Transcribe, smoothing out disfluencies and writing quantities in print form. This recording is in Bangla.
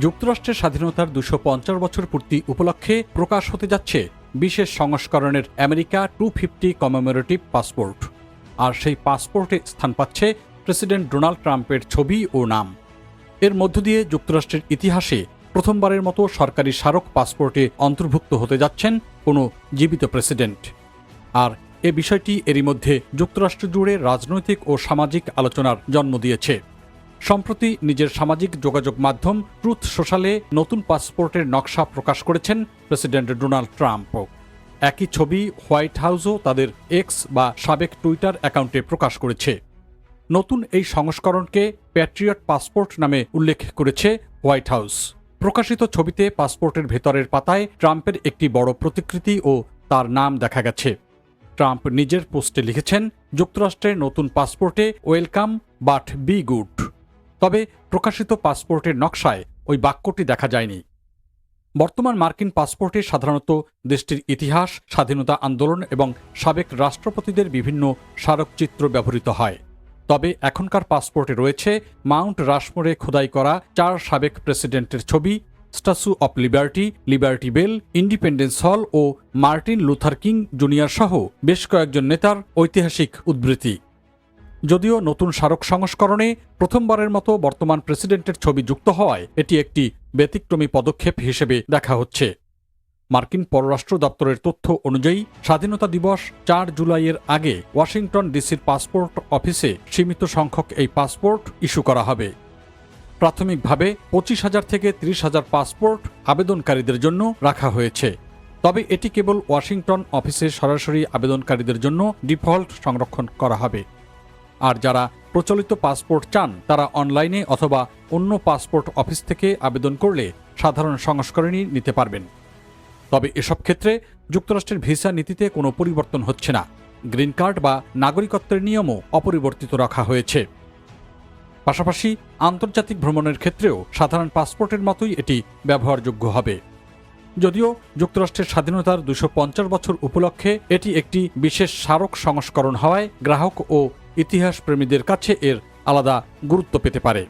যুক্তরাষ্ট্রের স্বাধীনতার ২৫০ বছর পূর্তি উপলক্ষে প্রকাশ হতে যাচ্ছে বিশেষ সংস্করণের আমেরিকা 250 কমেমোরেটিভ পাসপোর্ট। আর সেই পাসপোর্টে স্থান পাচ্ছে প্রেসিডেন্ট ডোনাল্ড ট্রাম্পের ছবি ও নাম। এর মধ্য দিয়ে যুক্তরাষ্ট্রের ইতিহাসে প্রথমবারের মতো সরকারি স্মারক পাসপোর্টে অন্তর্ভুক্ত হতে যাচ্ছেন কোনো জীবিত প্রেসিডেন্ট। আর এ বিষয়টি এরই মধ্যে যুক্তরাষ্ট্র জুড়ে রাজনৈতিক ও সামাজিক আলোচনার জন্ম দিয়েছে। সম্প্রতি নিজের সামাজিক যোগাযোগ মাধ্যম ট্রুথ সোশ্যালে নতুন পাসপোর্টের নকশা প্রকাশ করেছেন প্রেসিডেন্ট ডোনাল্ড ট্রাম্প। একই ছবি হোয়াইট হাউসও তাদের এক্স বা সাবেক টুইটার অ্যাকাউন্টে প্রকাশ করেছে। নতুন এই সংস্করণকে প্যাট্রিয়ট পাসপোর্ট নামে উল্লেখ করেছে হোয়াইট হাউস। প্রকাশিত ছবিতে পাসপোর্টের ভেতরের পাতায় ট্রাম্পের একটি বড় প্রতিকৃতি ও তার নাম দেখা গেছে। ট্রাম্প নিজের পোস্টে লিখেছেন, যুক্তরাষ্ট্রের নতুন পাসপোর্টে ওয়েলকাম বাট বি গুড। তবে প্রকাশিত পাসপোর্টের নকশায় ওই বাক্যটি দেখা যায়নি। বর্তমান মার্কিন পাসপোর্টে সাধারণত দেশটির ইতিহাস, স্বাধীনতা আন্দোলন এবং সাবেক রাষ্ট্রপতিদের বিভিন্ন স্মারকচিত্র ব্যবহৃত হয়। তবে এখনকার পাসপোর্টে রয়েছে মাউন্ট রাশমোরে খোদাই করা 4 সাবেক প্রেসিডেন্টের ছবি, statue of liberty, liberty bell, independence hall ও মার্টিন লুথার কিং জুনিয়র সহ বেশ কয়েকজন নেতার ঐতিহাসিক উদ্ধৃতি। যদিও নতুন স্মারক সংস্করণে প্রথমবারের মতো বর্তমান প্রেসিডেন্টের ছবি যুক্ত হওয়ায় এটি একটি ব্যতিক্রমী পদক্ষেপ হিসেবে দেখা হচ্ছে। মার্কিন পররাষ্ট্র দপ্তরের তথ্য অনুযায়ী স্বাধীনতা দিবস 4 জুলাইয়ের আগে ওয়াশিংটন ডিসির পাসপোর্ট অফিসে সীমিত সংখ্যক এই পাসপোর্ট ইস্যু করা হবে। প্রাথমিকভাবে 25,000 থেকে 30,000 পাসপোর্ট আবেদনকারীদের জন্য রাখা হয়েছে। তবে এটি কেবল ওয়াশিংটন অফিসে সরাসরি আবেদনকারীদের জন্য ডিফল্ট সংরক্ষণ করা হবে। আর যারা প্রচলিত পাসপোর্ট চান তারা অনলাইনে অথবা অন্য পাসপোর্ট অফিস থেকে আবেদন করলে সাধারণ সংস্করণই নিতে পারবেন। তবে এসব ক্ষেত্রে যুক্তরাষ্ট্রের ভিসা নীতিতে কোনো পরিবর্তন হচ্ছে না। গ্রিন কার্ড বা নাগরিকত্বের নিয়মও অপরিবর্তিত রাখা হয়েছে। পাশাপাশি আন্তর্জাতিক ভ্রমণের ক্ষেত্রেও সাধারণ পাসপোর্টের মতোই এটি ব্যবহারযোগ্য হবে। যদিও যুক্তরাষ্ট্রের স্বাধীনতার 250 বছর উপলক্ষে এটি একটি বিশেষ স্মারক সংস্করণ হওয়ায় গ্রাহক ও ইতিহাস প্রেমীদের কাছে এর আলাদা গুরুত্ব পেতে পারে।